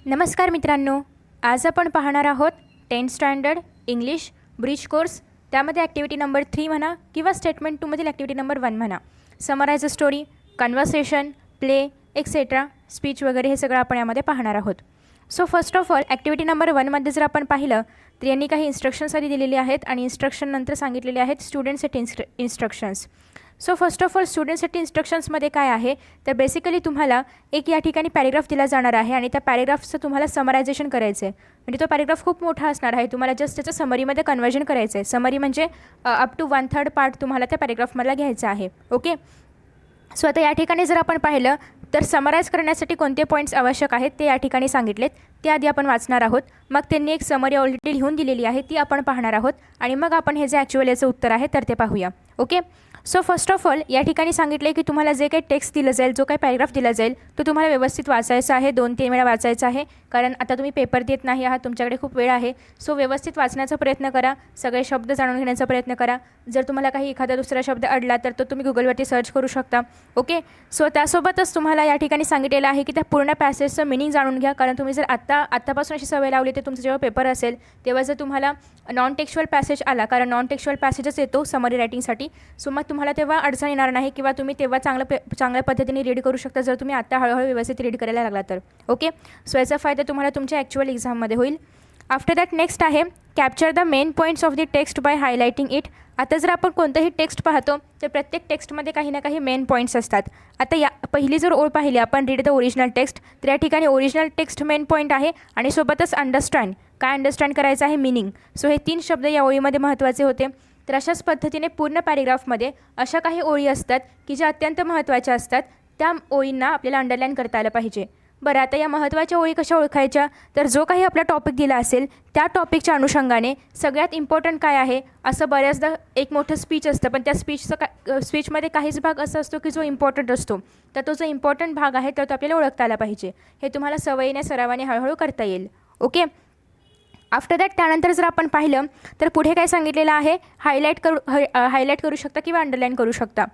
नमस्कार मित्रांनो, आज आपण पाहणार आहोत 10th standard English bridge course, त्यामध्ये ॲक्टिव्हिटी नंबर 3 म्हणा किंवा स्टेटमेंट 2 मधील ॲक्टिव्हिटी नंबर 1 म्हणा. Summarise a story, conversation, play etcetera, speech वगैरे हे सगळं आपण यामध्ये पाहणार आहोत. So first of all activity number 1 मध्ये जर आपण पाहिलं तर यांनी काही इन्स्ट्रक्शन्स आधी दिलेले आहेत आणि इन्स्ट्रक्शन नंतर सांगितलेले आहेत student set instructions. So first of all student set इन्स्ट्रक्शन्समध्ये काय आहे तर बेसिकली तुम्हाला एक या ठिकाणी पॅरेग्राफ दिला जाणार आहे आणि त्या पॅरेग्राफचं तुम्हाला समरायझेशन करायचं आहे. म्हणजे तो पॅरेग्राफ खूप मोठा असणार आहे, तुम्हाला जस्ट त्याचं समरीमध्ये कन्वर्जन करायचं आहे. समरी म्हणजे अप टू 1/3 पार्ट तुम्हाला त्या पॅरेग्राफमधला घ्यायचा आहे. ओके, सो आता या ठिकाणी जर आपण पाहिलं तर समराइज करण्यासाठी कोणते पॉईंट्स आवश्यक आहेत ते या ठिकाणी सांगितलेत, ते आधी आपण वाचणार आहोत. मग त्यांनी एक समरी ऑलरेडी लिहून दिलेली आहे ती आपण पाहणार आहोत आणि मग आपण हे जे ॲक्च्युअल याचं उत्तर आहे तर ते पाहूया. Okay, so first of all या ठिकाणी सांगितले की तुम्हाला जे काही टेक्स्ट दिलं जाईल, जो काही पॅरेग्राफ दिला जाईल तो तुम्हाला व्यवस्थित वाचायचा आहे, 2-3 वेळा वाचायचा आहे. कारण आता तुम्ही पेपर देत नाही आहात, तुमच्याकडे खूप वेळ आहे. सो व्यवस्थित वाचण्याचा प्रयत्न करा, सगळे शब्द जाणून घेण्याचा प्रयत्न करा. जर तुम्हाला काही एखादा दुसरा शब्द अडला तर तो तुम्ही गुगलवरती सर्च करू शकता. ओके, सो त्यासोबतच तुम्हाला या ठिकाणी सांगितलेलं आहे की त्या पूर्ण पॅसेजचं मिनिंग जाणून घ्या. कारण तुम्ही जर आत्तापासून अशी सवय लावली तर तुमचा जेव्हा पेपर असेल तेव्हा जर तुम्हाला नॉन टेक्स्चुअल पॅसेज आला, कारण नॉन टेक्स्चुअल पॅसेजच येतो समरी रायटिंगसाठी, सो मग तुम्हाला तेव्हा अडचण येणार नाही किंवा तुम्ही तेव्हा चांगल्या पद्धतीने रीड करू शकता जर तुम्ही आता हळूहळू व्यवस्थित रीड करायला लागला तर. ओके, सो याचा फायदा तुम्हाला तुमच्या ॲक्च्युअल एक्झाममध्ये होईल. आफ्टर दॅट नेक्स्ट आहे capture the main points of the text by highlighting it. आता जर आपण कोणतंही टेक्स्ट पाहतो तर प्रत्येक टेक्स्टमध्ये काही ना काही मेन पॉईंट्स असतात. आता या पहिली जर ओळ पाहिली आपण, रीड द ओरिजिनल टेक्स्ट, तर या ठिकाणी ओरिजिनल टेक्स्ट मेन पॉईंट आहे आणि सोबतच अंडरस्टँड, काय अंडरस्टँड करायचं आहे, मिनिंग. सो हे 3 शब्द या ओळीमध्ये महत्त्वाचे होते. तर अशाच पद्धतीने पूर्ण पॅरेग्राफमध्ये अशा काही ओळी असतात की ज्या अत्यंत महत्त्वाच्या असतात, त्या ओळींना आपल्याला अंडरलाईन करता आलं पाहिजे. बरं, आता या महत्त्वाच्या ओळी कशा ओळखायच्या तर जो काही आपला टॉपिक दिला असेल त्या टॉपिकच्या अनुषंगाने सगळ्यात इम्पॉर्टंट काय आहे असं बऱ्याचदा एक मोठं स्पीच असतं, पण त्या स्पीचमध्ये काहीच भाग असा असतो की जो इम्पॉर्टंट असतो. तर तो जो इम्पॉर्टंट भाग आहे तर तो आपल्याला ओळखता आला पाहिजे. हे तुम्हाला सवयीने सरावाने हळूहळू करता येईल. ओके, आफ्टर दॅट त्यानंतर जर आपण पाहिलं तर पुढे काय सांगितलेलं आहे, हायलाईट करू शकता किंवा अंडरलाईन करू शकता.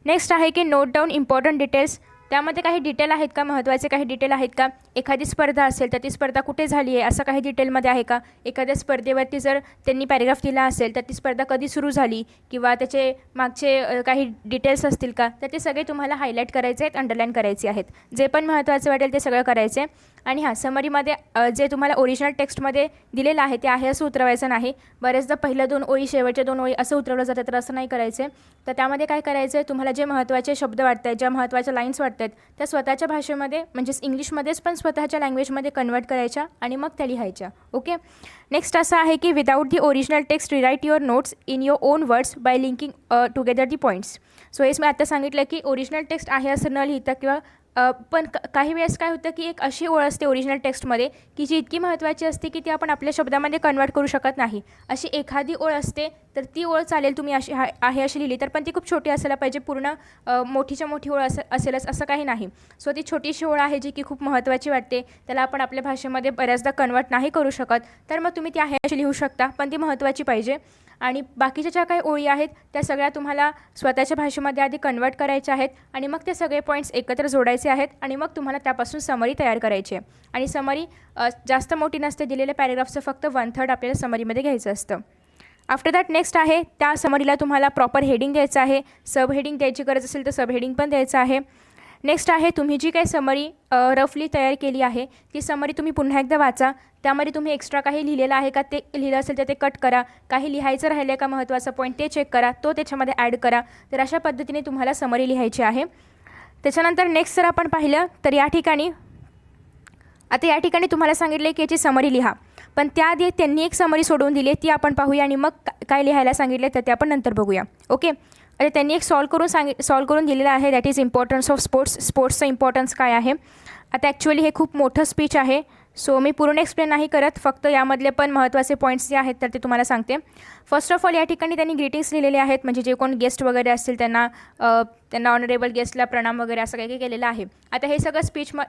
नेक्स्ट आहे की नोट डाऊन इम्पॉर्टंट डिटेल्स. त्यामध्ये काही डिटेल आहेत का, महत्त्वाचे काही डिटेल आहेत का. एखादी स्पर्धा असेल तर ती स्पर्धा कुठे झाली आहे असं काही डिटेलमध्ये आहे का. एखाद्या स्पर्धेवरती जर त्यांनी पॅरेग्राफ दिला असेल तर ती स्पर्धा कधी सुरू झाली किंवा त्याचे मागचे काही डिटेल्स असतील का, तर ते सगळे तुम्हाला हायलाईट करायचे आहेत, अंडरलाईन करायचे आहेत. जे पण महत्त्वाचे वाटेल ते सगळं करायचे. आणि हां, समरीमध्ये जे तुम्हाला ओरिजिनल टेक्स्टमध्ये दिलेलं आहे ते आहे असं उतरवायचं नाही. बरेचदा पहिल्या 2 ओळी शेवटच्या 2 ओळी असं उतरवलं जातं, तर असं नाही करायचं. तर त्यामध्ये काय करायचं आहे, तुम्हाला जे महत्त्वाचे शब्द वाटत आहेत, ज्या महत्त्वाच्या लाईन्स वाटत आहेत त्या स्वतःच्या भाषेमध्ये म्हणजेच इंग्लिशमध्येच पण स्वतःच्या लँग्वेजमध्ये कन्वर्ट करायच्या आणि मग त्या लिहायच्या. ओके, नेक्स्ट असं आहे की without the original text rewrite your notes in your on words by linking together the points. So हेच मी आता सांगितलं की ओरिजिनल टेक्स्ट आहे असं न लिहिता किंवा पण काही वेळेस काय होतं की एक अशी ओळ असते ओरिजिनल टेक्स्टमध्ये की जी इतकी महत्त्वाची असते की ती आपण आपल्या शब्दामध्ये कन्वर्ट करू शकत नाही. अशी एखादी ओळ असते तर ती ओळ चालेल तुम्ही अशी आहे अशी लिहिली तर, पण ती खूप छोटी असायला पाहिजे. पूर्ण मोठीच्या मोठी ओळ असेलच असं काही नाही. सो ती छोटीशी ओळ आहे जी की खूप महत्त्वाची वाटते, त्याला आपण आपल्या भाषेमध्ये बऱ्याचदा कन्वर्ट नाही करू शकत, तर मग तुम्ही ती आहे अशी लिहू शकता, पण ती महत्त्वाची पाहिजे. आणि बाकीच्या ज्या काही ओळी आहेत त्या सगळ्या तुम्हाला स्वतःच्या भाषेमध्ये आधी कन्वर्ट करायच्या आहेत आणि मग ते सगळे पॉईंट्स एकत्र जोडायचे आहेत आणि मग तुम्हाला त्यापासून समरी तयार करायची आहे. आणि समरी जास्त मोठी नसते, दिलेल्या पॅरेग्राफचं फक्त 1/3 आपल्याला समरीमध्ये घ्यायचं असतं. आफ्टर दॅट नेक्स्ट आहे त्या समरीला तुम्हाला प्रॉपर हेडिंग द्यायचं आहे. सब हेडिंग द्यायची गरज असेल तर सब हेडिंग पण द्यायचं आहे. नेक्स्ट आहे तुम्ही जी काही समरी रफली तयार केली आहे ती समरी तुम्ही पुन्हा एकदा वाचा. त्यामध्ये तुम्ही एक्स्ट्रा काही लिहिलेलं आहे का, ते लिहिलं असेल तर ते कट करा. काही लिहायचं राहिलं आहे का महत्त्वाचा पॉईंट ते चेक करा, तो त्याच्यामध्ये ॲड करा. तर अशा पद्धतीने तुम्हाला समरी लिहायची आहे. त्याच्यानंतर नेक्स्ट जर आपण पाहिलं तर या ठिकाणी तुम्हाला सांगितले की याची समरी लिहा, पण त्याआधी त्यांनी एक समरी सोडवून दिली ती आपण पाहूया आणि मग काय लिहायला सांगितले तर ते आपण नंतर बघूया. ओके, आता त्यांनी एक सॉल्व करून दिलेलं आहे, दॅट इज इम्पॉर्टन्स ऑफ स्पोर्ट्सचं इम्पॉर्टन्स काय आहे. आता ॲक्च्युअली हे खूप मोठं स्पीच आहे, सो मी पूर्ण एक्सप्लेन नाही करत, फक्त यामधले पण महत्त्वाचे पॉईंट्स जे आहेत तर ते तुम्हाला सांगते. फर्स्ट ऑफ ऑल या ठिकाणी त्यांनी ग्रीटिंग्स लिहिलेले आहेत, म्हणजे जे कोण गेस्ट वगैरे असतील त्यांना ऑनरेबल गेस्टला प्रणाम वगैरे असं काही काही केलेलं आहे. आता हे सगळं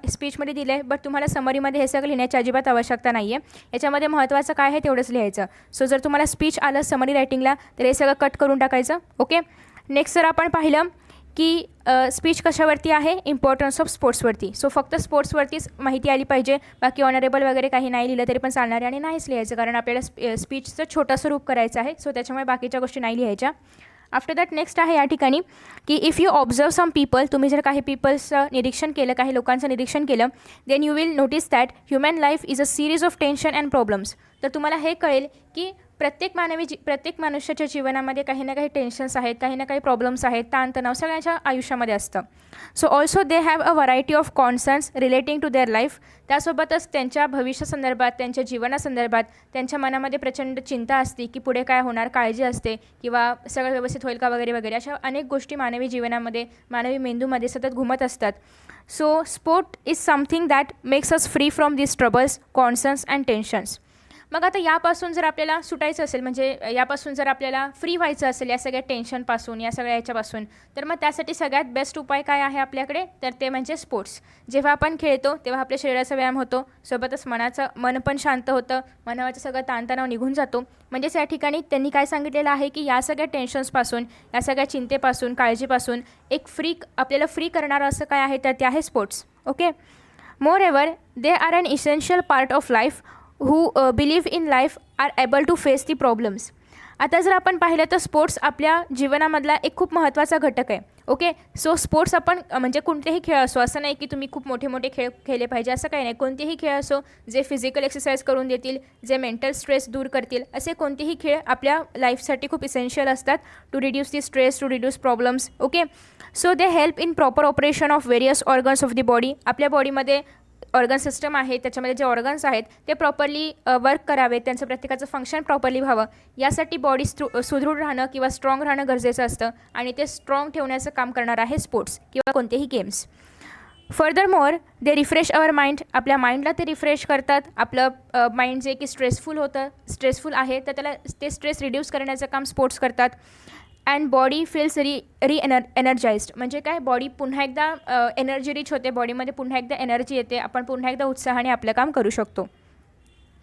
स्पीचमध्ये दिलं आहे, बट तुम्हाला समरीमध्ये हे सगळं लिहिण्याची अजिबात आवश्यकता नाही आहे. याच्यामध्ये महत्त्वाचं काय आहे तेवढंच लिहायचं. सो जर तुम्हाला स्पीच आलं समरी रायटिंगला तर हे सगळं कट करून टाकायचं. ओके, नेक्स्ट जर आपण पाहिलं की स्पीच कशावरती आहे, इम्पॉर्टन्स ऑफ स्पोर्ट्सवरती. सो फक्त स्पोर्ट्सवरतीच माहिती आली पाहिजे, बाकी ऑनरेबल वगैरे काही नाही लिहिलं तरी पण चालणार आहे आणि नाहीच लिहायचं, कारण आपल्याला स्पीचचं छोटंसं रूप करायचं आहे. सो त्याच्यामुळे बाकीच्या गोष्टी नाही लिहायच्या. आफ्टर दॅट नेक्स्ट आहे या ठिकाणी की if you observe some people, तुम्ही जर काही पीपल्सचं निरीक्षण केलं, काही लोकांचं निरीक्षण केलं, then you will notice that human life is a series of tension and problems. तर तुम्हाला हे कळेल की प्रत्येक मनुष्याच्या जीवनामध्ये काही ना काही टेन्शन्स आहेत, काही ना काही प्रॉब्लेम्स आहेत, ताणतणाव सगळ्यांच्या आयुष्यामध्ये असतं. So also they have a variety of concerns relating to their life. त्यासोबतच त्यांच्या भविष्यासंदर्भात, त्यांच्या जीवनासंदर्भात त्यांच्या मनामध्ये प्रचंड चिंता असते की पुढे काय होणार, काळजी असते किंवा सगळं व्यवस्थित होईल का वगैरे वगैरे. अशा अनेक गोष्टी मानवी जीवनामध्ये, मानवी मेंदूमध्ये सतत घुमत असतात. So sport is something that makes us free from this troubles, concerns and tensions. मग आता यापासून जर आपल्याला सुटायचं असेल, म्हणजे यापासून जर आपल्याला फ्री व्हायचं असेल या सगळ्या टेन्शनपासून, या सगळ्या याच्यापासून, तर मग त्यासाठी सगळ्यात बेस्ट उपाय काय आहे आपल्याकडे, तर ते म्हणजे स्पोर्ट्स. जेव्हा आपण खेळतो तेव्हा आपल्या शरीराचा व्यायाम होतो, सोबतच मन पण शांत होतं, मनावरचं सगळं ताणतणाव निघून जातो. म्हणजेच या ठिकाणी त्यांनी काय सांगितलेलं आहे की या सगळ्या टेन्शन्सपासून, या सगळ्या चिंतेपासून, काळजीपासून आपल्याला फ्री करणारं असं काय आहे, तर ते आहे sports. Okay. Moreover they are an essential part of life who believe in life are able to face the problems. आता जर आपण पाहिलं तर स्पोर्ट्स आपल्या जीवनामधला एक खूप महत्त्वाचा घटक आहे. ओके. सो स्पोर्ट्स आपण म्हणजे कोणतेही खेळ असो, असं नाही की तुम्ही खूप मोठे मोठे खेळ खेळले पाहिजे, असं काही नाही. कोणतेही खेळ असो जे फिजिकल एक्सरसाइज करून देतील, जे मेंटल स्ट्रेस दूर करतील, असे कोणतेही खेळ आपल्या लाईफसाठी खूप इसेन्शियल असतात to reduce the stress, to reduce problems. Okay. So they help in proper operation of various organs of the body. आपल्या बॉडीमध्ये ऑर्गन सिस्टम आहे, त्याच्यामध्ये जे ऑर्गन्स आहेत ते प्रॉपरली वर्क करावेत, त्यांचं प्रत्येकाचं फंक्शन प्रॉपरली व्हावं, यासाठी बॉडी सुदृढ राहणं किंवा स्ट्रॉंग राहणं गरजेचं असतं आणि ते स्ट्रॉंग ठेवण्याचं काम करणार आहे स्पोर्ट्स किंवा कोणतेही games. Further more they refresh our mind. आपल्या माइंडला ते रिफ्रेश करतात. आपलं माइंड जे की स्ट्रेसफुल आहे तर त्याला ते स्ट्रेस रिड्यूस करण्याचं काम स्पोर्ट्स करतात. And body feels energised. म्हणजे काय, बॉडी पुन्हा एकदा एनर्जी रिच होते, बॉडीमध्ये पुन्हा एकदा एनर्जी येते, आपण पुन्हा एकदा उत्साहाने आपलं काम करू शकतो.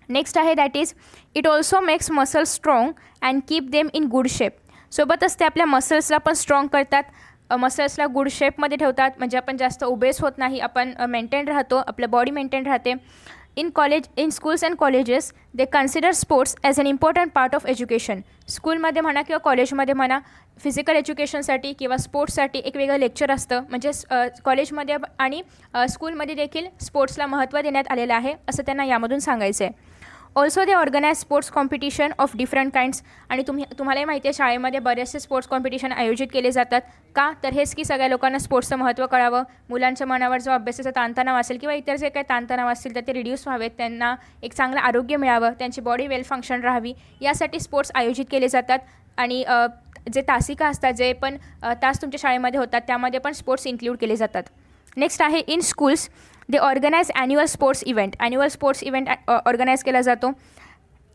नेक्स्ट आहे that is it also makes muscles strong and keep them in good shape. सोबतच ते आपल्या मसल्सला पण स्ट्रॉंग करतात, मसल्सला गुड शेपमध्ये ठेवतात, म्हणजे आपण जास्त ओबेस होत नाही, आपण मेंटेन राहतो, आपलं बॉडी मेंटेन राहते. in schools and colleges they consider sports as an important part of education. स्कूलमध्ये म्हणा किंवा कॉलेजमध्ये म्हणा, फिजिकल एज्युकेशनसाठी किंवा स्पोर्ट्ससाठी एक वेगळं लेक्चर असतं. म्हणजे कॉलेजमध्ये आणि स्कूलमध्ये देखील स्पोर्ट्सला महत्त्व देण्यात आलेलं आहे, असं त्यांना यामधून सांगायचं आहे. Also they organise sports competition of different kinds. आणि तुम्हालाही माहिती आहे शाळेमध्ये बरेचसे स्पोर्ट्स कॉम्पिटिशन आयोजित केले जातात. का, तर हेच की सगळ्या लोकांना स्पोर्ट्सचं महत्त्व कळावं, मुलांच्या मनावर जो अभ्यासाचा ताणतणाव असेल किंवा इतर जे काही ताणतणाव असतील तर ते रिड्यूस व्हावेत, त्यांना एक चांगलं आरोग्य मिळावं, त्यांची बॉडी वेल फंक्शन राहावी, यासाठी स्पोर्ट्स आयोजित केले जातात. आणि जे तासिका असतात, जे पण तास तुमच्या शाळेमध्ये होतात, त्यामध्ये पण स्पोर्ट्स इन्क्लूड केले जातात. नेक्स्ट आहे in schools they organise annual sports event organise केला जातो.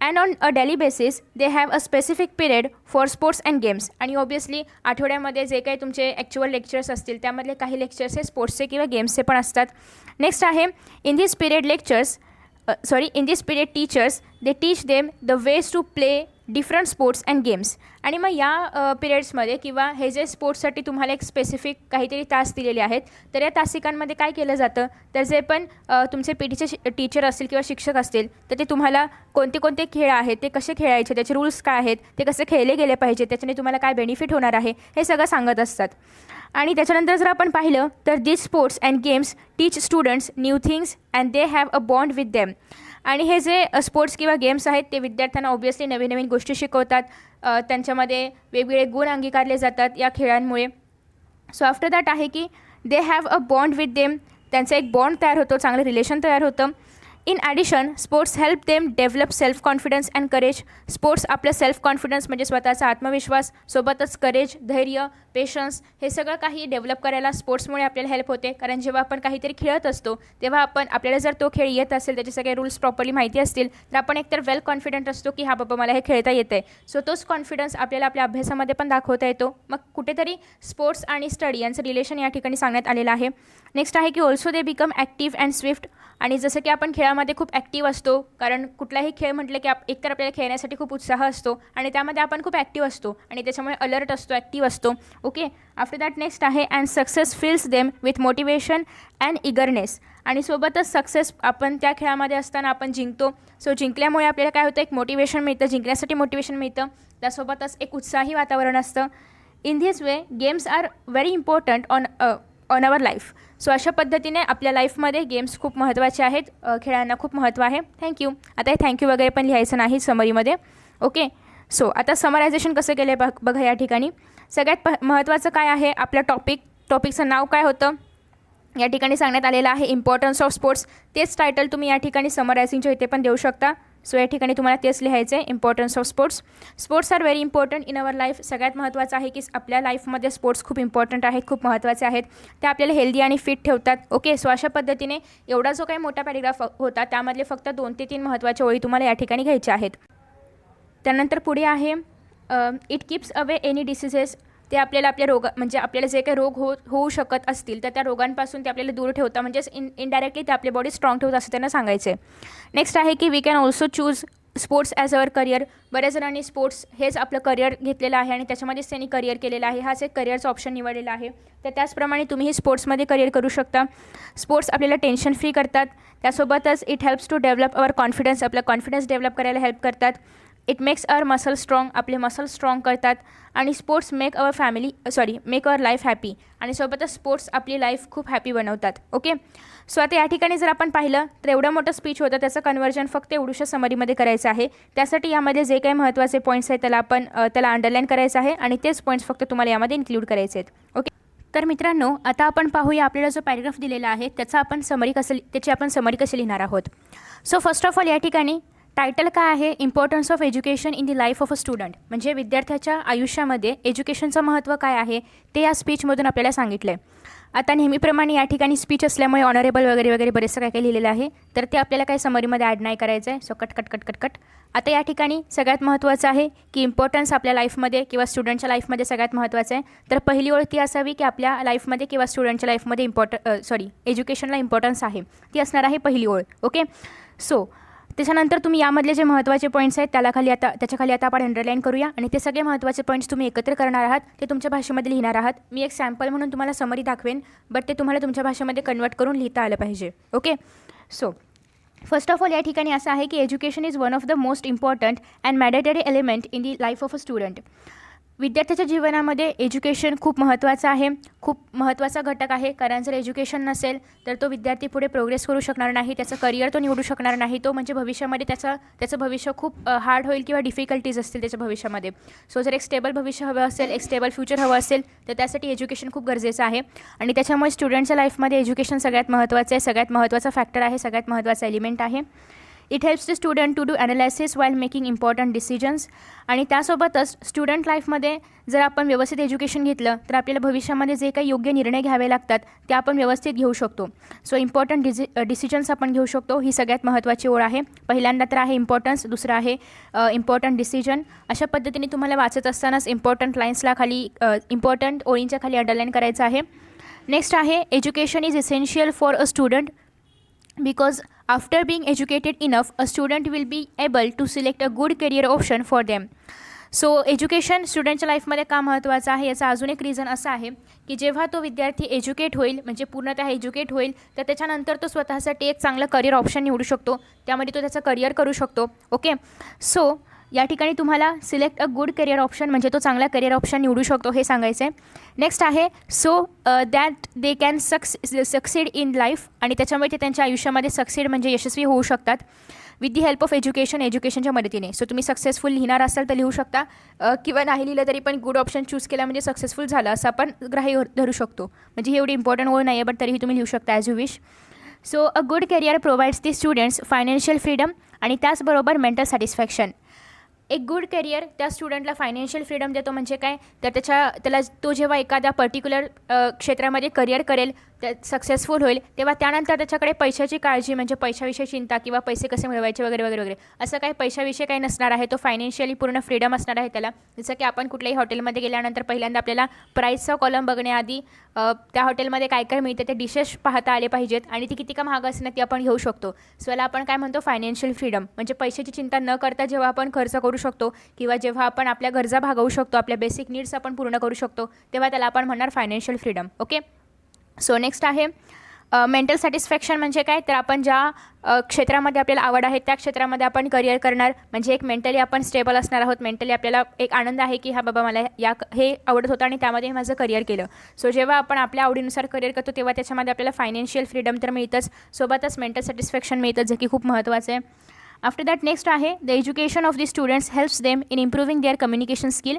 And on a daily basis they have a specific period for sports and games. आणि ऑब्वियसली आठवड्यामध्ये जे काही तुमचे ॲक्च्युअल लेक्चर्स असतील त्यामधले काही लेक्चर्स हे स्पोर्ट्सचे किंवा गेम्सचे पण असतात. नेक्स्ट आहे in this period teachers they teach them the ways to play different sports and games. आणि मग या पिरियड्समध्ये किंवा हे जे स्पोर्ट्ससाठी तुम्हाला एक स्पेसिफिक काहीतरी तास दिलेले आहेत, तर या तासिकांमध्ये काय केलं जातं, तर जे पण तुमचे पीटीचे टीचर असतील किंवा शिक्षक असतील तर ते तुम्हाला कोणते कोणते खेळ आहेत, ते कसे खेळायचे, त्याचे रूल्स काय आहेत, ते कसे खेळले गेले पाहिजे, त्याच्याने तुम्हाला काय बेनिफिट होणार आहे, हे सगळं सांगत असतात. आणि त्याच्यानंतर जर आपण पाहिलं तर this sports and games teach students new things and they have a bond with them. आणि हे जे स्पोर्ट्स किंवा गेम्स आहेत ते विद्यार्थ्यांना ऑब्वियसली नवीन नवीन गोष्टी शिकवतात, त्यांच्यामध्ये वेगवेगळे गुण अंगीकारले जातात या खेळांमुळे. सो आफ्टर दॅट आहे की दे have a bond with them. त्यांचा एक बॉन्ड तयार होतो, चांगलं रिलेशन तयार होतं. In addition sports help them develop self confidence and courage. Sports आपलं सेल्फ कॉन्फिडन्स म्हणजे स्वतःचा आत्मविश्वास, सोबतच करेज, धैर्य, पेशन्स, हे सगळं काही डेव्हलप करायला स्पोर्ट्समुळे आपल्याला हेल्प होते. कारण जेव्हा आपण काहीतरी खेळत असतो तेव्हा आपल्याला जर तो खेळ येत असेल, त्याचे सगळे रूल्स प्रॉपरली माहिती असतील, तर आपण एकतर वेल कॉन्फिडंट असतो की हा बाबा मला हे खेळता येतं आहे. सो तोच कॉन्फिडन्स आपल्याला आपल्या अभ्यासामध्ये पण दाखवता येतो. मग कुठेतरी स्पोर्ट्स आणि स्टडी यांचं रिलेशन या ठिकाणी सांगण्यात आलेलं आहे. नेक्स्ट आहे की also they become active and Swift. आणि जसं की आपण खेळामध्ये खेळामध्ये खूप ॲक्टिव्ह असतो, कारण कुठलाही खेळ म्हटलं की एकतर आपल्याला खेळण्यासाठी खूप उत्साह असतो आणि त्यामध्ये आपण खूप ॲक्टिव्ह असतो आणि त्याच्यामुळे अलर्ट असतो, ॲक्टिव्ह असतो. ओके, आफ्टर दॅट नेक्स्ट आहे and success fills them with motivation and eagerness. आणि सोबतच सक्सेस आपण त्या खेळामध्ये असताना आपण जिंकतो. सो जिंकल्यामुळे आपल्याला काय होतं, एक मोटिवेशन मिळतं, जिंकण्यासाठी मोटिवेशन मिळतं, त्यासोबतच एक उत्साही वातावरण असतं. In this way games are very important on our life. So अशा पद्धतीने आपल्या लाईफमध्ये गेम्स खूप महत्त्वाचे आहेत, खेळांना खूप महत्त्व आहे. थँक्यू. आता हे थँक्यू वगैरे पण लिहायचं नाही समरीमध्ये. ओके, सो आता समरायझेशन कसं केलं आहे बघा या ठिकाणी. सगळ्यात महत्त्वाचं काय आहे, आपलं टॉपिकचं नाव काय होतं या ठिकाणी सांगण्यात आलेलं आहे, इम्पॉर्टन्स ऑफ स्पोर्ट्स. तेच टायटल तुम्ही या ठिकाणी समरायझिंगच्या इथे पण देऊ शकता. सो या ठिकाणी तुम्हाला तेच लिहायचं आहे, importance of sports. Sports are very important in our life. सगळ्यात महत्त्वाचं आहे की आपल्या लाईफमध्ये स्पोर्ट्स खूप इम्पॉर्टंट आहेत, खूप महत्त्वाचे आहेत. ते आपल्याला हेल्दी आणि फिट ठेवतात. ओके, सो अशा पद्धतीने एवढा जो काही मोठा पॅरेग्राफ होता त्यामधले फक्त 2 ते 3 महत्त्वाच्या ओळी तुम्हाला या ठिकाणी घ्यायच्या आहेत. त्यानंतर पुढे आहे it keeps away any diseases. ते आपल्याला आपल्या म्हणजे आपल्याला जे काही रोग होऊ शकत असतील तर त्या रोगांपासून ते आपल्याला दूर ठेवतात, म्हणजेच इनडायरेक्टली ते आपली बॉडी स्ट्रॉंग ठेवत असं त्यांना सांगायचं आहे. नेक्स्ट आहे की we can also choose sports as our career. बऱ्याच जणांनी स्पोर्ट्स हेच आपलं करिअर घेतलेलं आहे आणि त्याच्यामध्येच त्यांनी करिअर केलेलं आहे, हाच एक करिअरचा ऑप्शन निवडलेला आहे. तर त्याचप्रमाणे तुम्हीही स्पोर्ट्समध्ये करिअर करू शकता. स्पोर्ट्स आपल्याला टेन्शन फ्री करतात, त्यासोबतच it helps to develop our confidence. आपला कॉन्फिडन्स डेव्हलप करायला हेल्प करतात. It makes our muscle strong. आपले मसल स्ट्रॉंग करतात. आणि sports make our life happy. आणि सोबतच स्पोर्ट्स आपली लाईफ खूप हॅपी बनवतात. ओके, सो आता या ठिकाणी जर आपण पाहिलं तर एवढं मोठं स्पीच होतं, त्याचं कन्वर्जन फक्त एवढ्याशा समरीमध्ये करायचं आहे. त्यासाठी यामध्ये जे काही महत्त्वाचे पॉईंट्स आहेत त्याला अंडरलाईन करायचं आहे आणि तेच पॉईंट्स फक्त तुम्हाला यामध्ये इन्क्लूड करायचे आहेत. ओके, तर मित्रांनो आता आपण पाहूया आपल्याला जो पॅरेग्राफ दिलेला आहे त्याची आपण समरी कशी लिहिणार आहोत. सो फर्स्ट ऑफ ऑल या ठिकाणी टायटल काय आहे, importance of education in the life of a student. म्हणजे विद्यार्थ्याच्या आयुष्यामध्ये एज्युकेशनचं महत्त्व काय आहे ते या स्पीचमधून आपल्याला सांगितलं आहे. आता नेहमीप्रमाणे या ठिकाणी स्पीच असल्यामुळे ऑनरेबल वगैरे बरेचसं काय काय लिहिलेलं आहे, तर ते आपल्याला काही समरीमध्ये ॲड नाही करायचं आहे. So cut. आता या ठिकाणी सगळ्यात महत्त्वाचं आहे की इम्पॉर्टन्स आपल्या लाईफमध्ये किंवा स्टुडंटच्या लाईफमध्ये सगळ्यात महत्त्वाचं आहे. तर पहिली ओळ ती असावी की आपल्या लाईफमध्ये किंवा स्टुडंटच्या लाईफमध्ये एज्युकेशनला इम्पॉर्टन्स आहे, ती असणार आहे पहिली ओळ. ओके, सो त्याच्यानंतर तुम्ही यामधले जे महत्त्वाचे पॉईंट्स आहेत त्याच्या खाली आता आपण अंडरलाईन करूया आणि ते सगळे महत्त्वाचे पॉईंट्स तुम्ही एकत्र करणार आहात, ते तुमच्या भाषेमध्ये लिहिणार आहात. मी एक सॅम्पल म्हणून तुम्हाला समरी दाखवेन, बट ते तुम्हाला तुमच्या भाषेमध्ये कन्वर्ट करून लिहिता आलं पाहिजे. Okay, so first of all या ठिकाणी असं आहे की education is one of the most important and mandatory element in the life of a student. विद्यार्थ्याच्या जीवनामध्ये एज्युकेशन खूप महत्त्वाचं आहे, खूप महत्त्वाचा घटक आहे. कारण जर एज्युकेशन नसेल तर तो विद्यार्थी पुढे प्रोग्रेस करू शकणार नाही, त्याचं करिअर तो निवडू शकणार नाही. तो म्हणजे भविष्यामध्ये त्याचं भविष्य खूप हार्ड होईल किंवा डिफिकल्टीज असतील त्याच्या भविष्यामध्ये. सो जर एक स्टेबल भविष्य हवं असेल, एक स्टेबल फ्युचर हवं असेल तर त्यासाठी एज्युकेशन खूप गरजेचं आहे. आणि त्याच्यामुळे स्टुडंटच्या लाईफमध्ये एज्युकेशन सगळ्यात महत्त्वाचं आहे, सगळ्यात महत्त्वाचा फॅक्टर आहे, सगळ्यात महत्त्वाचा एलिमेंट आहे. It helps the student to do analysis while making important decisions. आणि त्यासोबतच स्टुडंट लाईफमध्ये जर आपण व्यवस्थित एज्युकेशन घेतलं तर आपल्याला भविष्यामध्ये जे काही योग्य निर्णय घ्यावे लागतात ते आपण व्यवस्थित घेऊ शकतो. सो इम्पॉर्टंट डिसिजन्स आपण घेऊ शकतो, ही सगळ्यात महत्त्वाची ओळ आहे. पहिल्यांदा तर आहे इम्पॉर्टन्स, दुसरं आहे इम्पॉर्टंट डिसिजन. अशा पद्धतीने तुम्हाला वाचत असतानाच इम्पॉर्टंट लाईन्सला खाली इम्पॉर्टंट ओळींच्या खाली अंडरलाईन करायचं आहे. नेक्स्ट आहे education is essential for a student because after being educated enough a student will be able to select a good career option for them. So education स्टुडंटच्या लाईफमध्ये का महत्त्वाचं आहे याचा अजून एक रिझन असं आहे की जेव्हा तो विद्यार्थी एज्युकेट होईल, म्हणजे पूर्णतः एज्युकेट होईल, तर त्याच्यानंतर तो स्वतःसाठी एक चांगलं करिअर ऑप्शन निवडू शकतो, त्यामध्ये तो त्याचं करिअर करू शकतो. ओके, सो या ठिकाणी तुम्हाला select a good career option म्हणजे तो चांगला करिअर ऑप्शन निवडू शकतो हे सांगायचं आहे. नेक्स्ट आहे so that they can succeed in life. आणि त्याच्यामुळे ते त्यांच्या आयुष्यामध्ये सक्सीड म्हणजे यशस्वी होऊ शकतात विथ दी हेल्प ऑफ एज्युकेशनच्या मदतीने. सो तुम्ही सक्सेसफुल लिहिणार असाल तर लिहू शकता, किंवा नाही लिहिलं तरी पण गुड ऑप्शन चूज केला म्हणजे सक्सेसफुल झालं असं आपण ग्राह्य धरू शकतो. म्हणजे ही एवढी इम्पॉर्टंट ओळ नाही आहे, बट तरीही तुम्ही लिहू शकता as you wish. So a good career provides the students financial freedom आणि त्याचबरोबर मेंटल सॅटिस्फॅक्शन. एक गुड करिअर त्या स्टुडंटला फायनान्शियल फ्रीडम देतो. म्हणजे काय तर त्याला तो जेव्हा एखाद्या पर्टिक्युलर क्षेत्रामध्ये करिअर करेल त्या सक्सेसफुल होईल तेव्हा त्यानंतर त्याच्याकडे पैशाची काळजी म्हणजे पैशाविषयी चिंता किंवा पैसे कसे मिळवायचे वगैरे वगैरे वगैरे असं काही पैशाविषयी काही नसणार आहे. तो फायनान्शियली पूर्ण फ्रीडम असणार आहे त्याला. जसं की आपण कुठल्याही हॉटेलमध्ये गेल्यानंतर पहिल्यांदा आपल्याला प्राईसचा कॉलम बघण्याआधी त्या हॉटेलमध्ये काय काय मिळते ते डिशेस पाहता आले पाहिजेत आणि ती किती का महाग असणार ती आपण घेऊ शकतो. सो याला आपण काय म्हणतो फायनान्शियल फ्रीडम. म्हणजे पैशाची चिंता न करता जेव्हा आपण खर्च करू शकतो किंवा जेव्हा आपण आपल्या गरजा भागवू शकतो, आपल्या बेसिक नीड्स आपण पूर्ण करू शकतो, तेव्हा त्याला आपण म्हणणार financial freedom. Okay. So next आहे मेंटल सॅटिस्फॅक्शन. म्हणजे काय तर आपण ज्या क्षेत्रामध्ये आपल्याला आवड आहे त्या क्षेत्रामध्ये आपण करिअर करणार. म्हणजे एक मेंटली आपण स्टेबल असणार आहोत. मेंटली आपल्याला एक आनंद आहे की हा बाबा मला हे आवडत होतं आणि त्यामध्ये माझं करिअर केलं. सो जेव्हा आपण आपल्या आवडीनुसार करिअर करतो तेव्हा त्याच्यामध्ये आपल्याला फायनान्शियल फ्रीडम तर मिळतंच, सोबतच मेंटल सॅटिस्फॅक्शन मिळतं, जे की खूप महत्त्वाचं आहे. आफ्टर दॅट नेक्स्ट आहे the education of the students helps them in improving their communication skill.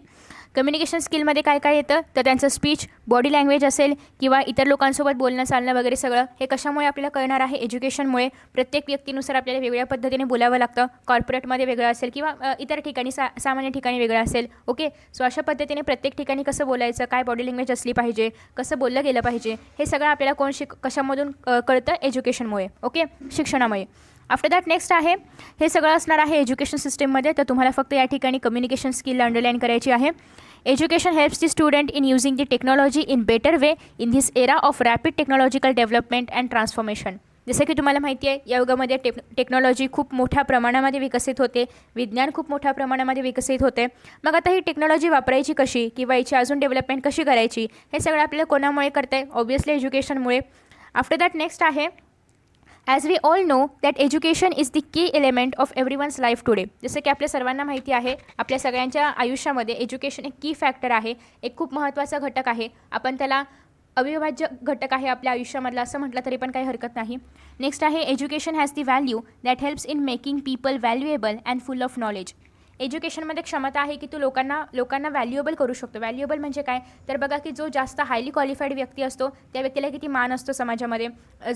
Communication स्किलमध्ये काय काय येतं तर त्यांचं स्पीच, बॉडी लँग्वेज असेल किंवा इतर लोकांसोबत बोलणं चालणं वगैरे सगळं हे कशामुळे आपल्याला कळणार आहे एज्युकेशनमुळे. प्रत्येक व्यक्तीनुसार आपल्याला वेगळ्या पद्धतीने बोलावं लागतं. कॉर्पोरेटमध्ये वेगळं असेल किंवा इतर ठिकाणी सामान्य ठिकाणी वेगळं असेल. ओके. सो अशा पद्धतीने प्रत्येक ठिकाणी कसं बोलायचं, काय बॉडी लँग्वेज असली पाहिजे, कसं बोललं गेलं पाहिजे, हे सगळं आपल्याला कशामधून कळतं एज्युकेशनमुळे. ओके, शिक्षणामुळे. आफ्टर दॅट नेक्स्ट आहे हे सगळं असणार आहे एज्युकेशन सिस्टममध्ये. तर तुम्हाला फक्त या ठिकाणी कम्युनिकेशन स्किल अंडरलाईन करायची आहे. Education helps the student in using the technology in better way in this era of rapid technological development and transformation. जसं की तुम्हाला माहिती आहे या युगामध्ये टेक्नॉलॉजी खूप मोठ्या प्रमाणामध्ये विकसित होते, विज्ञान खूप मोठ्या प्रमाणामध्ये विकसित होते. मग आता ही टेक्नॉलॉजी वापरायची कशी किंवा याची अजून डेव्हलपमेंट कशी करायची हे सगळं आपल्याला कोणामुळे करतं आहे, ऑब्व्हियसली एज्युकेशनमुळे. आफ्टर दॅट नेक्स्ट आहे as we all know that education is the key element of everyone's life today. जसं की आपल्या सर्वांना माहिती आहे आपल्या सगळ्यांच्या आयुष्यामध्ये एज्युकेशन एक की फॅक्टर आहे, एक खूप महत्त्वाचा घटक आहे. आपण त्याला अविभाज्य घटक आहे आपल्या आयुष्यामधला असं म्हटलं तरी पण काही हरकत नाही. नेक्स्ट आहे education has the value that helps in making people valuable and full of knowledge. एज्युकेशनमध्ये क्षमता आहे की तू लोकांना व्हॅल्युएबल करू शकतो. व्हॅल्युएबल म्हणजे काय तर बघा की जो जास्त हायली क्वालिफाईड व्यक्ती असतो त्या व्यक्तीला किती मान असतो समाजामध्ये.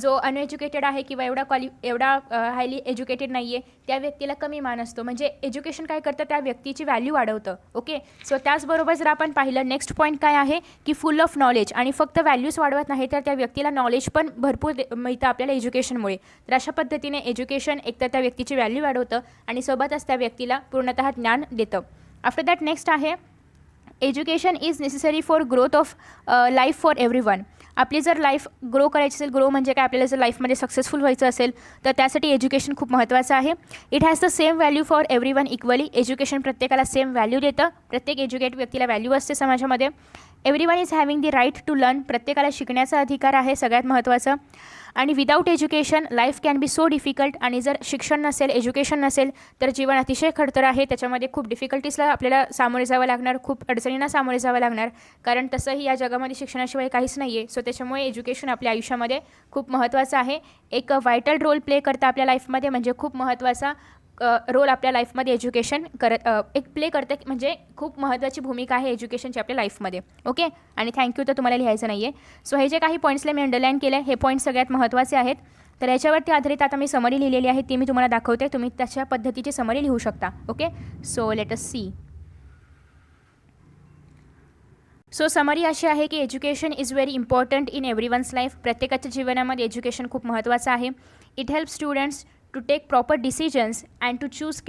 जो अनएज्युकेटेड आहे किंवा एवढा हायली एज्युकेटेड नाही आहे त्या व्यक्तीला कमी मान असतो. म्हणजे एज्युकेशन काय करतं त्या व्यक्तीची व्हॅल्यू वाढवतं. ओके. सो त्याचबरोबर जर आपण पाहिलं नेक्स्ट पॉईंट काय आहे की फुल ऑफ नॉलेज. आणि फक्त व्हॅल्यूज वाढवत नाही तर त्या व्यक्तीला नॉलेज पण भरपूर मिळतं आपल्याला एज्युकेशनमुळे. तर अशा पद्धतीने एज्युकेशन एकतर त्या व्यक्तीची व्हॅल्यू वाढवतं आणि सोबतच त्या व्यक्तीला पूर्णतः ज्ञान देतं. आफ्टर दॅट नेक्स्ट आहे education is necessary for growth of life for everyone. आपली जर लाईफ ग्रो करायची असेल, ग्रो म्हणजे काय आपल्याला जर लाईफमध्ये सक्सेसफुल व्हायचं असेल तर त्यासाठी एज्युकेशन खूप महत्त्वाचं आहे. It has the same value for everyone equally. Education प्रत्येकाला सेम व्हॅल्यू देतं. प्रत्येक एज्युकेट व्यक्तीला व्हॅल्यू असते समाजामध्ये. Everyone is having the right to learn. प्रत्येकाला शिकण्याचा अधिकार आहे सगळ्यात महत्त्वाचं. आणि without education life can be so difficult. आणि जर शिक्षण नसेल, एज्युकेशन नसेल तर जीवन अतिशय खडतर आहे. त्याच्यामध्ये खूप डिफिकल्टीजला आपल्याला सामोरे जावं लागणार, खूप अडचणींना सामोरे जावं लागणार. कारण तसंही या जगामध्ये शिक्षणाशिवाय काहीच नाही आहे. सो त्याच्यामुळे एज्युकेशन आपल्या आयुष्यामध्ये खूप महत्त्वाचं आहे. एक व्हायटल रोल प्ले करतं आपल्या लाईफमध्ये. म्हणजे खूप महत्त्वाचा रोल आपल्या लाईफमध्ये एज्युकेशन एक प्ले करतं. म्हणजे खूप महत्त्वाची भूमिका आहे एज्युकेशनची आपल्या लाईफमध्ये. ओके. आणि थँक्यू तर तुम्हाला लिहायचं नाही आहे. सो हे जे काही पॉईंट्सला मी अंडरलाईन केलं हे पॉईंट्स सगळ्यात महत्त्वाचे आहेत. तर याच्यावरती आधारित आता मी समरी लिहिलेली आहे ती मी तुम्हाला दाखवते. तुम्ही तशा पद्धतीची समरी लिहू शकता. Okay. So let us see. So summary अशी आहे की education is very important in everyone's life. प्रत्येकाच्या जीवनामध्ये एज्युकेशन खूप महत्त्वाचं आहे. It help students to take proper decisions and to choose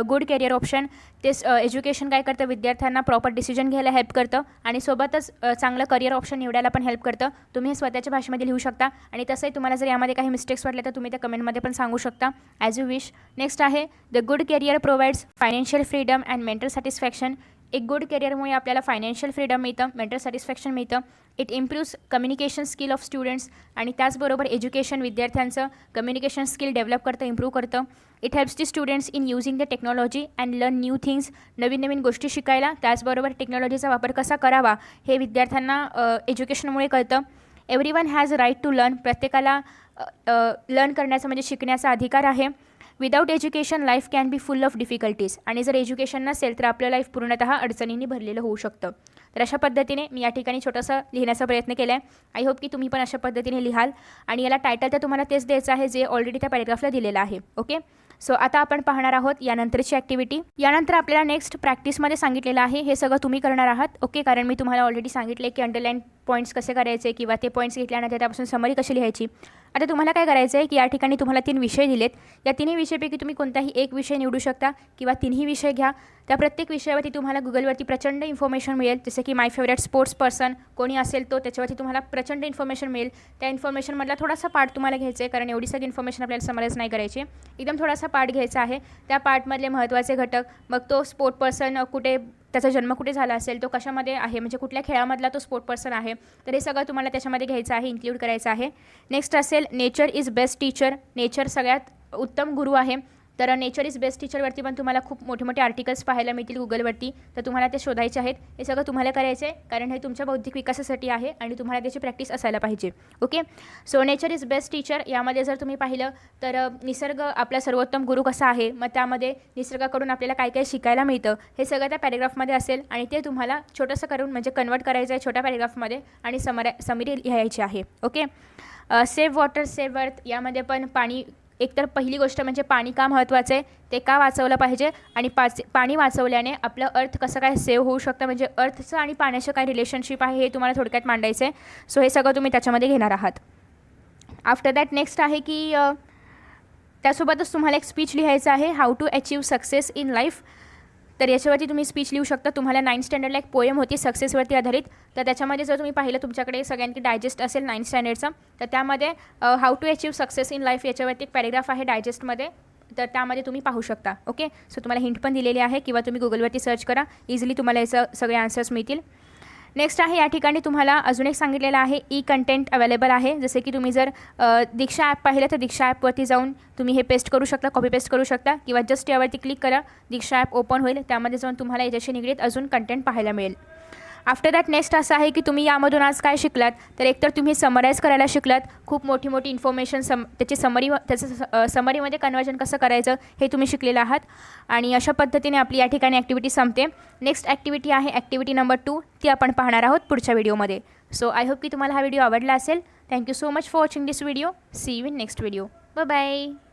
good career option. ते एज्युकेशन काय करतं विद्यार्थ्यांना प्रॉपर डिसिजन घ्यायला हेल्प करतं आणि सोबतच चांगलं करिअर ऑप्शन निवडायला पण हेल्प करतं. तुम्ही हे स्वतःच्या भाषेमध्ये लिहू शकता आणि तसंही तुम्हाला जर यामध्ये काही मिस्टेक्स वाटले तर तुम्ही त्या कमेंटमध्ये पण सांगू शकता ॲज यू विश. नेक्स्ट आहे the good career provides financial freedom and mental satisfaction. एक गुड करिअरमुळे आपल्याला फायनान्शियल फ्रीडम मिळतं, मेंटल सॅटिस्फॅक्शन मिळतं. It improves communication skill of students. आणि त्याचबरोबर एज्युकेशन विद्यार्थ्यांचं कम्युनिकेशन स्किल डेव्हलप करतं, इम्प्रूव्ह करतं. It helps the students in using the technology and learn new things. नवीन नवीन गोष्टी शिकायला. त्याचबरोबर टेक्नॉलॉजीचा वापर कसा करावा हे विद्यार्थ्यांना एज्युकेशनमुळे कळतं. Everyone has right to learn. प्रत्येकाला लर्न करण्याचा म्हणजे शिकण्याचा अधिकार आहे. Without education life can be full of difficulties. आणि जर एज्युकेशन नसेल तर आपलं लाईफ पूर्णतः अडचणींनी भरलेलं होऊ शकतं. तर अशा पद्धतीने मी या ठिकाणी छोटासा लिहिण्याचा प्रयत्न केला आहे. आय होप की तुम्ही पण अशा पद्धतीने लिहाल. आणि याला टायटल तर तुम्हाला तेच द्यायचं आहे जे ऑलरेडी त्या पॅरेग्राफला दिलेलं आहे. ओके. सो आता आपण पाहणार आहोत यानंतरची ॲक्टिव्हिटी. यानंतर आपल्याला नेक्स्ट प्रॅक्टिसमध्ये सांगितलेलं आहे हे सगळं तुम्ही करणार आहात. ओके. कारण मी तुम्हाला ऑलरेडी सांगितले की अंडरलाईन पॉईंट्स कसे करायचे किंवा ते पॉईंट्स घेतल्यानंतर त्यापासून समरी कशी लिहायची. आता तुम्हाला काय करायचं आहे की या ठिकाणी तुम्हाला 3 विषय दिलेत. या तिन्ही विषयापैकी तुम्ही कोणताही एक विषय निवडू शकता किंवा तिन्ही विषय घ्या. त्या प्रत्येक विषयावरती तुम्हाला गुगलवरती प्रचंड इन्फॉर्मेशन मिळेल. जसे की माय फेवरेट स्पोर्ट्स पर्सन कोणी असेल तो, त्याच्यावरती तुम्हाला प्रचंड इन्फॉर्मेशन मिळेल. त्या इन्फॉर्मेशनमधला थोडासा पार्ट तुम्हाला घ्यायचा आहे, कारण एवढी सगळी इन्फॉर्मेशन आपल्याला समराईज नाही करायची. एकदम थोडासा पार्ट घ्यायचा आहे. त्या पार्टमधले महत्त्वाचे घटक, मग तो स्पोर्ट पर्सन कुठे, त्याचा जन्म कुठे झाला असेल, तो कशामध्ये आहे, म्हणजे कुठल्या खेळामधला तो स्पोर्ट पर्सन आहे, तर हे सगळं तुम्हाला त्याच्यामध्ये घ्यायचं आहे, इन्क्लूड करायचं आहे. नेक्स्ट असेल nature is best teacher. Nature सगळ्यात उत्तम गुरु आहे. तर नेचर इज बेस्ट टीचरवरती पण तुम्हाला खूप मोठे मोठे आर्टिकल्स पाहायला मिळतील गुगलवरती. तर तुम्हाला ते शोधायचे आहेत. हे सगळं तुम्हाला करायचं आहे, कारण हे तुमच्या बौद्धिक विकासासाठी आहे आणि तुम्हाला त्याची प्रॅक्टिस असायला पाहिजे. Okay, so nature is best teacher यामध्ये जर तुम्ही पाहिलं तर निसर्ग आपला सर्वोत्तम गुरु कसा आहे, मग त्यामध्ये निसर्गाकडून आपल्याला काय काय शिकायला मिळतं हे सगळं त्या पॅरेग्राफमध्ये असेल आणि ते तुम्हाला छोटंसं करून म्हणजे कन्वर्ट करायचं आहे छोट्या पॅरेग्राफमध्ये आणि समरी लिहायची आहे. ओके, सेव्ह वॉटर सेव्ह अर्थ यामध्ये पण पाणी, एकतर पहिली गोष्ट म्हणजे पाणी का महत्त्वाचं आहे, ते का वाचवलं पाहिजे आणि पाणी वाचवल्याने आपलं अर्थ कसं काय सेव्ह होऊ शकतं, म्हणजे अर्थचं आणि पाण्याचं काय रिलेशनशिप आहे हे तुम्हाला थोडक्यात मांडायचं आहे. सो हे सगळं तुम्ही त्याच्यामध्ये घेणार आहात. आफ्टर दॅट नेक्स्ट आहे की त्यासोबतच तुम्हाला एक स्पीच लिहायचं आहे, how to achieve success in life. तर याच्यावरती तुम्ही स्पीच लिहू शकता. तुम्हाला 9th स्टँडर्डला एक पोएम होती सक्सेसवरती आधारित, तर त्याच्यामध्ये जर तुम्ही पाहिलं तुमच्याकडे सगळ्यांची डायजेस्ट असेल 9th स्टँडर्डचा, तर त्यामध्ये how to achieve success in life याच्यावरती एक पॅरेग्राफ आहे डायजेस्टमध्ये, तर त्यामध्ये तुम्ही पाहू शकता. ओके, सो तुम्हाला हिंट पण दिलेली आहे किंवा तुम्ही गुगलवरती सर्च करा, इझिली तुम्हाला याचं सगळे आन्सर्स मिळतील. नेक्स्ट आहे या ठिकाणी तुम्हाला अजून एक सांगितलेलं आहे ई कंटेंट अवेलेबल आहे. जसे की तुम्ही जर दीक्षा ॲप पाहिलं तर दीक्षा ॲपवरती जाऊन तुम्ही हे पेस्ट करू शकता, कॉपी पेस्ट करू शकता किंवा जस्ट यावरती क्लिक करा, दीक्षा ॲप ओपन होईल, त्यामध्ये जाऊन तुम्हाला याच्याशी निगडीत अजून कंटेंट पाहायला मिळेल. आफ्टर दॅट नेक्स्ट असं आहे की तुम्ही यामधून आज काय शिकलात, तर एकतर तुम्ही समराईज करायला शिकलात, खूप मोठी मोठी इन्फॉर्मेशन त्याची त्याचं समरीमध्ये कन्वर्जन कसं करायचं हे तुम्ही शिकलेलं आहात. आणि अशा पद्धतीने आपली या ठिकाणी ॲक्टिव्हिटी संपते. नेक्स्ट ॲक्टिव्हिटी आहे ॲक्टिव्हिटी नंबर 2, ती आपण पाहणार आहोत पुढच्या व्हिडिओमध्ये. सो आय होप की तुम्हाला हा व्हिडिओ आवडला असेल. Thank you so much for watching this video. See you in next video. Bye bye.